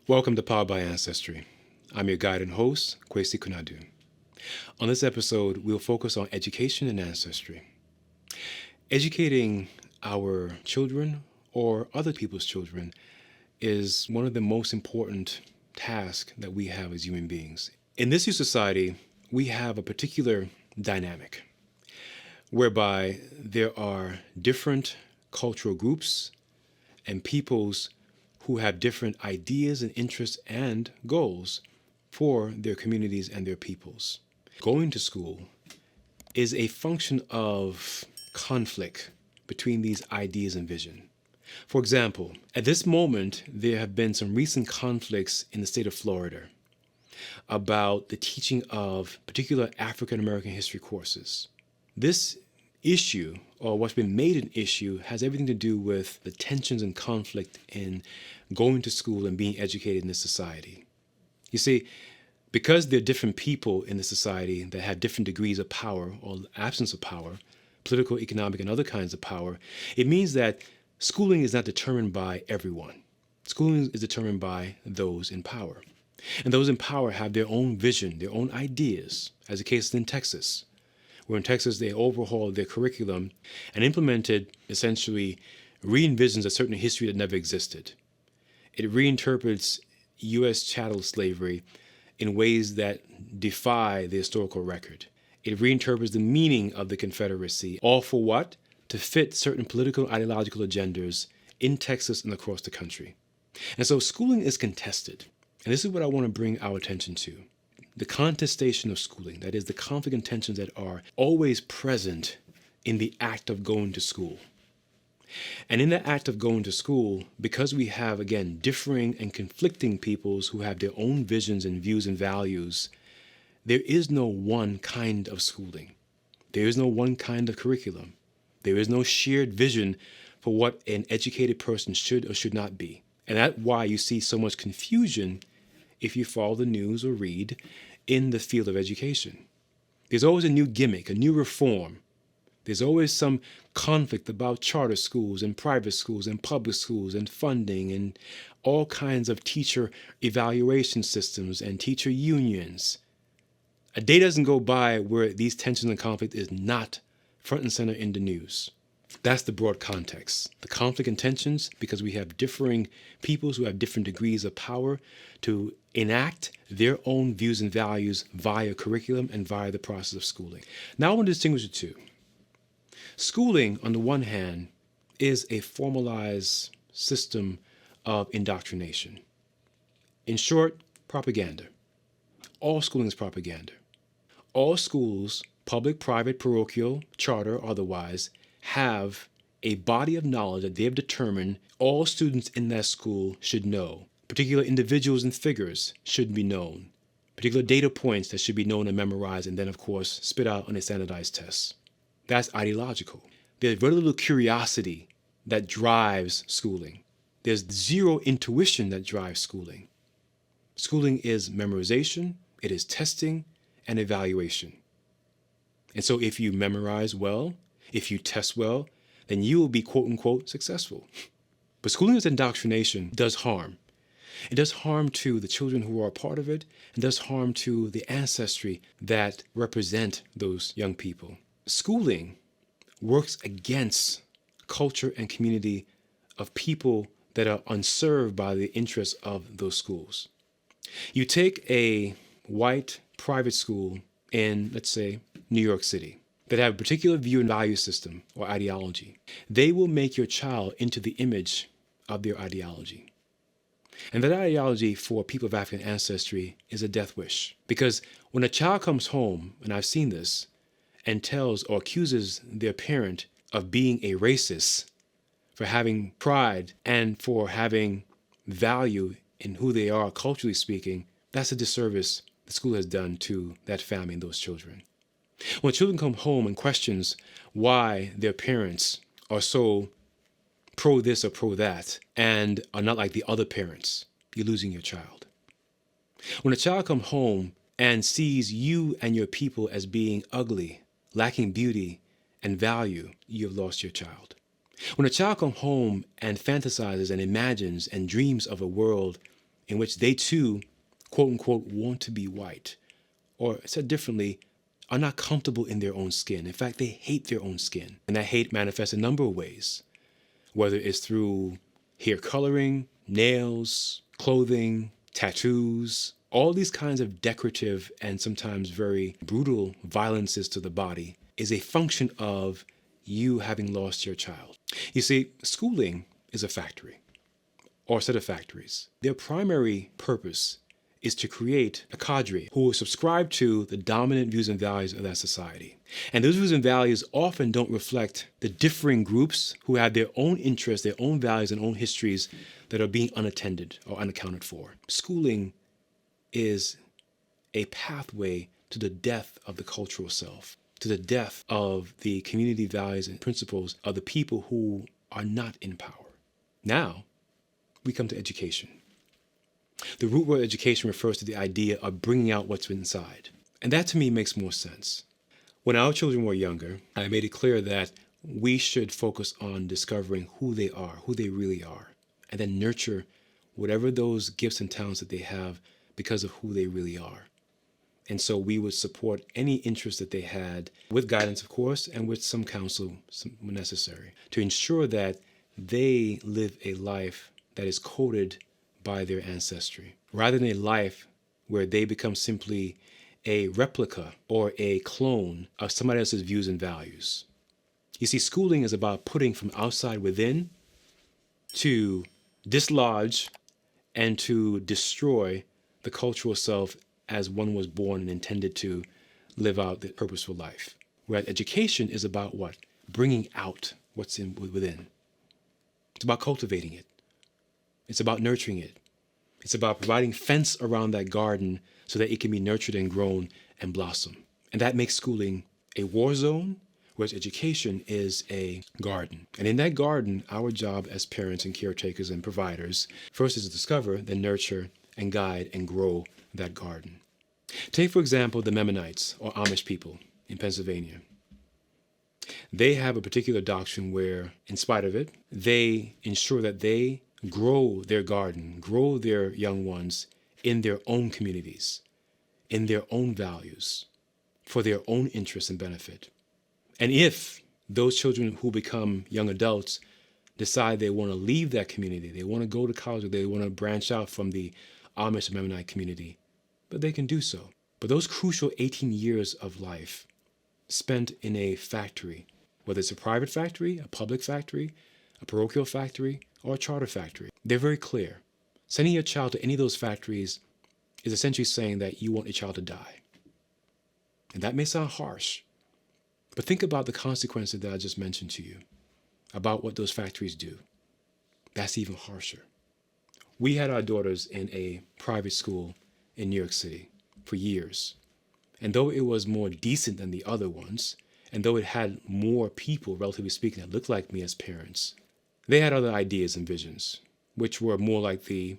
Welcome to Powered by Ancestry. I'm your guide and host, Kwesi Kunadu. On this episode, we'll focus on education and ancestry. Educating our children or other people's children is one of the most important tasks that we have as human beings. In this new society, we have a particular dynamic whereby there are different cultural groups and peoples who have different ideas and interests and goals for their communities and their peoples. Going to school is a function of conflict between these ideas and vision. For example, at this moment, there have been some recent conflicts in the state of Florida about the teaching of particular African American history courses. This issue, or what's been made an issue, has everything to do with the tensions and conflict in going to school and being educated in this society. You see, because there are different people in the society that have different degrees of power or absence of power, political, economic, and other kinds of power, it means that schooling is not determined by everyone. Schooling is determined by those in power. And those in power have their own vision, their own ideas, as the case is in Texas, where in Texas they overhauled their curriculum and implemented, essentially, re-envisions a certain history that never existed. It reinterprets U.S. chattel slavery in ways that defy the historical record. It reinterprets the meaning of the Confederacy, all for what? To fit certain political and ideological agendas in Texas and across the country. And so schooling is contested. And this is what I want to bring our attention to. The contestation of schooling, that is, the conflict and tensions that are always present in the act of going to school. And in the act of going to school, because we have, again, differing and conflicting peoples who have their own visions and views and values, there is no one kind of schooling. There is no one kind of curriculum. There is no shared vision for what an educated person should or should not be. And that's why you see so much confusion if you follow the news or read in the field of education. There's always a new gimmick, a new reform. There's always some conflict about charter schools and private schools and public schools and funding and all kinds of teacher evaluation systems and teacher unions. A day doesn't go by where these tensions and conflict is not front and center in the news. That's the broad context. The conflict and tensions, because we have differing peoples who have different degrees of power to enact their own views and values via curriculum and via the process of schooling. Now I want to distinguish the two. Schooling, on the one hand, is a formalized system of indoctrination. In short, propaganda. All schooling is propaganda. All schools, public, private, parochial, charter, or otherwise, have a body of knowledge that they have determined all students in that school should know. Particular individuals and figures should be known. Particular data points that should be known and memorized and then, of course, spit out on a standardized test. That's ideological. There's very little curiosity that drives schooling. There's zero intuition that drives schooling. Schooling is memorization, it is testing, and evaluation. And so if you memorize well, if you test well, then you will be quote unquote successful. But schooling as indoctrination does harm. It does harm to the children who are a part of it, and does harm to the ancestry that represent those young people. Schooling works against culture and community of people that are unserved by the interests of those schools. You take a white private school in, let's say, New York City, that have a particular view and value system or ideology. They will make your child into the image of their ideology. And that ideology for people of African ancestry is a death wish. Because when a child comes home, and I've seen this, and tells or accuses their parent of being a racist for having pride and for having value in who they are, culturally speaking, that's a disservice the school has done to that family and those children. When children come home and questions why their parents are so pro this or pro that and are not like the other parents, you're losing your child. When a child comes home and sees you and your people as being ugly, lacking beauty and value, you have lost your child. When a child comes home and fantasizes and imagines and dreams of a world in which they too, quote unquote, want to be white, or said differently, are not comfortable in their own skin. In fact, they hate their own skin. And that hate manifests in a number of ways, whether it's through hair coloring, nails, clothing, tattoos, all these kinds of decorative and sometimes very brutal violences to the body is a function of you having lost your child. You see, schooling is a factory or a set of factories. Their primary purpose is to create a cadre who will subscribe to the dominant views and values of that society. And those views and values often don't reflect the differing groups who have their own interests, their own values, and own histories that are being unattended or unaccounted for. Schooling is a pathway to the death of the cultural self, to the death of the community values and principles of the people who are not in power. Now, we come to education. The root word education refers to the idea of bringing out what's inside. And that to me makes more sense. When our children were younger, I made it clear that we should focus on discovering who they are, who they really are, and then nurture whatever those gifts and talents that they have because of who they really are. And so we would support any interest that they had, with guidance, of course, and with some counsel when necessary, to ensure that they live a life that is coded by their ancestry, rather than a life where they become simply a replica or a clone of somebody else's views and values. You see, schooling is about putting from outside within to dislodge and to destroy the cultural self as one was born and intended to live out the purposeful life. Whereas education is about what? Bringing out what's within. It's about cultivating it. It's about nurturing it. It's about providing fence around that garden so that it can be nurtured and grown and blossom. And that makes schooling a war zone, whereas education is a garden. And in that garden, our job as parents and caretakers and providers first is to discover, then nurture and guide and grow that garden. Take, for example, the Mennonites or Amish people in Pennsylvania. They have a particular doctrine where, in spite of it, they ensure that they grow their garden, grow their young ones in their own communities, in their own values, for their own interest and benefit. And if those children who become young adults decide they want to leave that community, they want to go to college, or they want to branch out from the Amish and Mennonite community, but they can do so. But those crucial 18 years of life spent in a factory, whether it's a private factory, a public factory, a parochial factory, or a charter factory, they're very clear. Sending your child to any of those factories is essentially saying that you want your child to die. And that may sound harsh, but think about the consequences that I just mentioned to you, about what those factories do. That's even harsher. We had our daughters in a private school in New York City for years. And though it was more decent than the other ones, and though it had more people, relatively speaking, that looked like me as parents, they had other ideas and visions, which were more like the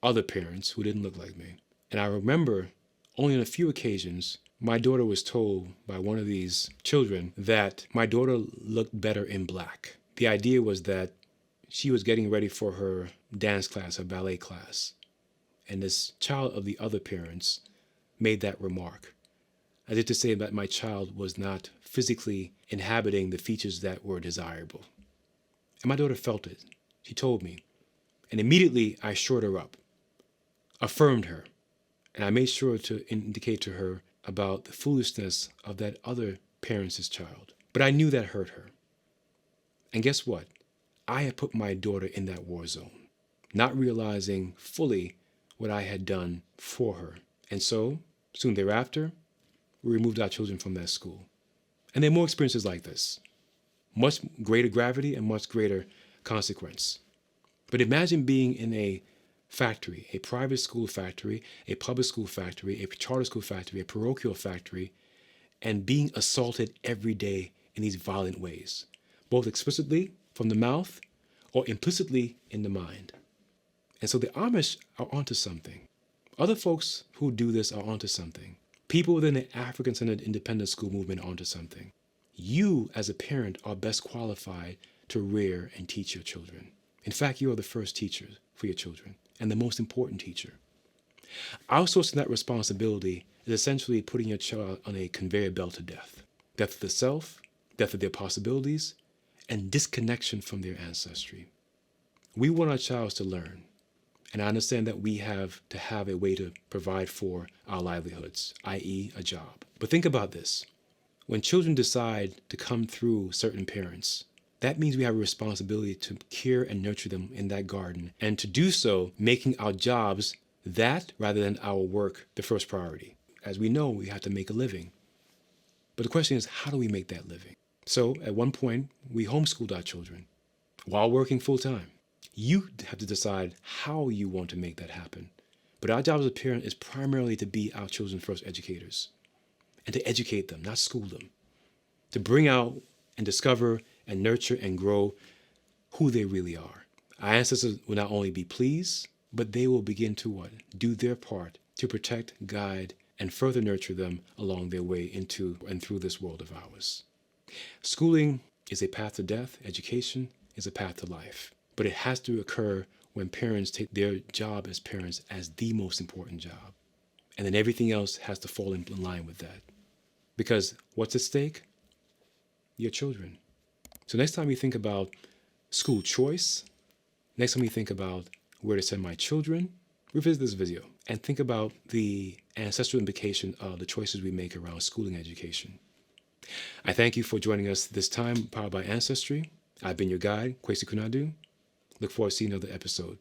other parents who didn't look like me. And I remember only on a few occasions, my daughter was told by one of these children that my daughter looked better in black. The idea was that she was getting ready for her dance class, her ballet class. And this child of the other parents made that remark, as if to say that my child was not physically inhabiting the features that were desirable. And my daughter felt it. She told me. And immediately I shored her up, affirmed her, and I made sure to indicate to her about the foolishness of that other parent's child. But I knew that hurt her. And guess what? I had put my daughter in that war zone, not realizing fully what I had done for her. And so, soon thereafter, we removed our children from that school. And there are more experiences like this. Much greater gravity and much greater consequence. But imagine being in a factory, a private school factory, a public school factory, a charter school factory, a parochial factory, and being assaulted every day in these violent ways, both explicitly from the mouth or implicitly in the mind. And so the Amish are onto something. Other folks who do this are onto something. People within the African-centered independent school movement are onto something. You, as a parent, are best qualified to rear and teach your children. In fact, you are the first teachers for your children. and the most important teacher. Outsourcing that responsibility is essentially putting your child on a conveyor belt to death. Death of the self, death of their possibilities, and disconnection from their ancestry. We want our child to learn, and I understand that we have to have a way to provide for our livelihoods, i.e. a job. But think about this. When children decide to come through certain parents, that means we have a responsibility to care and nurture them in that garden, and to do so, making our jobs that rather than our work the first priority. As we know, we have to make a living. But the question is, how do we make that living? So at one point, we homeschooled our children while working full time. You have to decide how you want to make that happen. But our job as a parent is primarily to be our children's first educators and to educate them, not school them, to bring out and discover and nurture and grow who they really are. Our ancestors will not only be pleased, but they will begin to what? Do their part to protect, guide, and further nurture them along their way into and through this world of ours. Schooling is a path to death. Education is a path to life. But it has to occur when parents take their job as parents as the most important job. And then everything else has to fall in line with that. Because what's at stake? Your children. So next time you think about school choice, next time you think about where to send my children, revisit this video and think about the ancestral implication of the choices we make around schooling education. I thank you for joining us this time, powered by Ancestry. I've been your guide, Kwesi Kunadu. Look forward to seeing another episode.